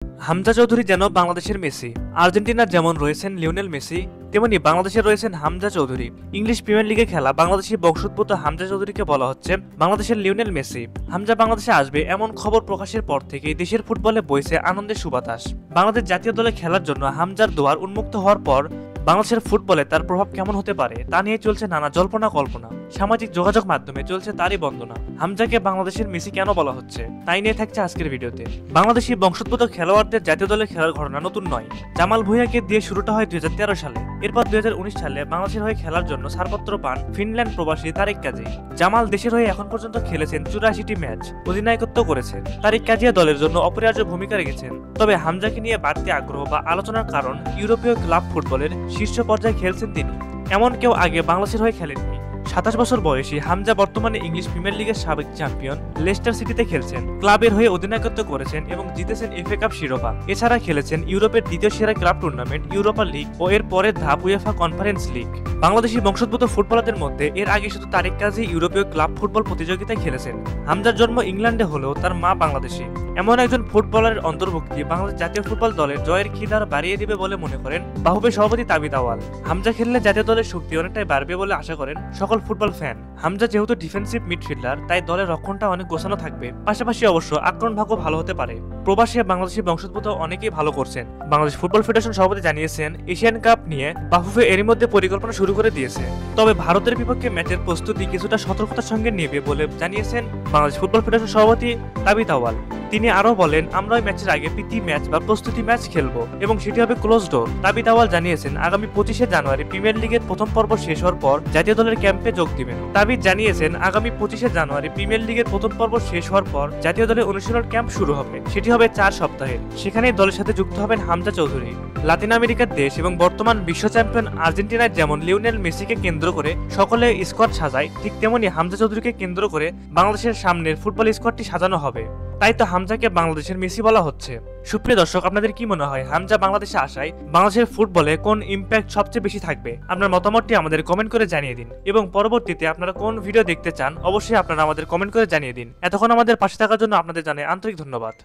হামজা চৌধুরী যেন বাংলাদেশের মেসি। আর্জেন্টিনার যেমন রয়েছেন লিওনেল মেসি, তেমনি বাংলাদেশে রয়েছেন হামজা চৌধুরী। ইংলিশ প্রিমিয়ার লিগে খেলা বাংলাদেশি বংশোদ্ভূত হামজা চৌধুরীকে বলা হচ্ছে বাংলাদেশের লিওনেল মেসি। হামজা বাংলাদেশে আসবে এমন খবর প্রকাশের পর থেকেই দেশের ফুটবলে বইছে আনন্দের সুবাতাস। বাংলাদেশ জাতীয় দলে খেলার জন্য হামজার দুয়ার উন্মুক্ত হওয়ার পর বাংলাদেশের ফুটবলে তার প্রভাব কেমন হতে পারে তা নিয়ে চলছে নানা জল্পনা কল্পনা। সামাজিক যোগাযোগ মাধ্যমে চলছে তারই বন্দনা। হামজাকে বাংলাদেশের মেসি কেন বলা হচ্ছে তাই নিয়ে থাকছে আজকের ভিডিওতে। বাংলাদেশি বংশোদ্ভূত খেলোয়াড়দের জাতীয় দলে খেলার ঘটনা নতুন নয়। জামাল ভুঁইয়াকে দিয়ে শুরুটা হয় 2013 সালে। এরপর 2019 সালে বাংলাদেশের হয়ে খেলার জন্য ছাড়পত্র পান ফিনল্যান্ড প্রবাসী তারিক কাজী। জামাল দেশের হয়ে এখন পর্যন্ত খেলেছেন 84টি ম্যাচ, অধিনায়কত্ব করেছেন। তারিক কাজিয়া দলের জন্য অপরিহার্য ভূমিকা রেখেছেন। তবে হামজাকে নিয়ে বাড়তি আগ্রহ বা আলোচনার কারণ ইউরোপীয় ক্লাব ফুটবলের শীর্ষ পর্যায়ে খেলছেন তিনি। এমন কেউ আগে বাংলাদেশের হয়ে খেলেননি। 27 বছর বয়সী হামজা বর্তমানে ইংলিশ প্রিমিয়ার লিগের সাবেক চ্যাম্পিয়ন লেস্টার সিটিতে খেলছেন। ক্লাবের হয়ে অধিনায়কত্ব করেছেন এবং জিতেছেন এফএ কাপ শিরোপা। এছাড়া খেলেছেন ইউরোপের দ্বিতীয় সেরা ক্লাব টুর্নামেন্ট ইউরোপা লিগ ও এর পরের ধাপ উয়েফা কনফারেন্স লিগ। বাংলাদেশি বংশোদ্ভূত ফুটবলারদের মধ্যে এর আগে শুধু তারিক কাজী ইউরোপীয় ক্লাব ফুটবল প্রতিযোগিতায় খেলেছেন। হামজার জন্ম ইংল্যান্ডে হলেও তার মা বাংলাদেশি। এমন একজন ফুটবলারের অন্তর্ভুক্তি বাংলাদেশ জাতীয় ফুটবল দলের জয়ের খিদার বাড়িয়ে দিবে বলে মনে করেন বাহুবে সভাপতি তাবিদ আওয়াল। হামজা খেললে জাতীয় দলের শক্তি অনেকটাই বাড়বে বলে আশা করেন সকল ফুটবল ফ্যান। হামজা যেহেতু ডিফেন্সিভ মিডফিল্ডার, তাই দলের রক্ষণটা অনেক গোছানো থাকবে। পাশাপাশি অবশ্য আক্রমণ ভাগ্য ভালো হতে পারে। প্রবাসে বাংলাদেশি বংশোদ্ভূত অনেকেই ভালো করছেন। বাংলাদেশ ফুটবল ফেডারেশন সভাপতি জানিয়েছেন এশিয়ান কাপ নিয়ে বাফুফে এরই মধ্যে পরিকল্পনা শুরু করে দিয়েছে। তবে ভারতের বিপক্ষে ম্যাচের প্রস্তুতি কিছুটা সতর্কতার সঙ্গে নেবে বলে জানিয়েছেন বাংলাদেশ ফুটবল ফেডারেশন সভাপতি তাবিদ আওয়াল। তিনি আরো বলেন, আমরা ওই ম্যাচের আগে প্রীতি ম্যাচ বা প্রস্তুতি ম্যাচ খেলবো এবং সেটি হবে ক্লোজ ডোর। তাবিদ আওয়াল জানিয়েছেন আগামী 25শে জানুয়ারি প্রিমিয়ার লিগের প্রথম পর্ব শেষ হওয়ার পর জাতীয় দলের ক্যাম্পে যোগ দিবেন। তাবিদ জানিয়েছেন আগামী 25শে জানুয়ারি প্রিমিয়ার লিগের প্রথম পর্ব শেষ হওয়ার পর জাতীয় দলের অনুশীলন ক্যাম্প শুরু হবে। সেটি হবে 4 সপ্তাহের। সেখানেই দলের সাথে যুক্ত হবেন হামজা চৌধুরী। লাতিন আমেরিকার দেশ এবং বর্তমান বিশ্ব চ্যাম্পিয়ন আর্জেন্টিনায় যেমন লিওনেল মেসিকে কেন্দ্র করে সকলে স্কোয়াড সাজায়, ঠিক তেমনি হামজা চৌধুরীকে কেন্দ্র করে বাংলাদেশের সামনের ফুটবল স্কোয়াডটি সাজানো হবে। তাই তো হামজাকে বাংলাদেশের মেসি বলা হচ্ছে। সুপ্রিয় দর্শক, আপনাদের কি মনে হয় হামজা বাংলাদেশে আসায় বাংলাদেশের ফুটবলে কোন ইম্প্যাক্ট সবচেয়ে বেশি থাকবে? আপনার মতামতটি আমাদের কমেন্ট করে জানিয়ে দিন এবং পরবর্তীতে আপনারা কোন ভিডিও দেখতে চান অবশ্যই আপনারা আমাদের কমেন্ট করে জানিয়ে দিন। এতক্ষণ আমাদের পাশে থাকার জন্য আপনাদের জানাই আন্তরিক ধন্যবাদ।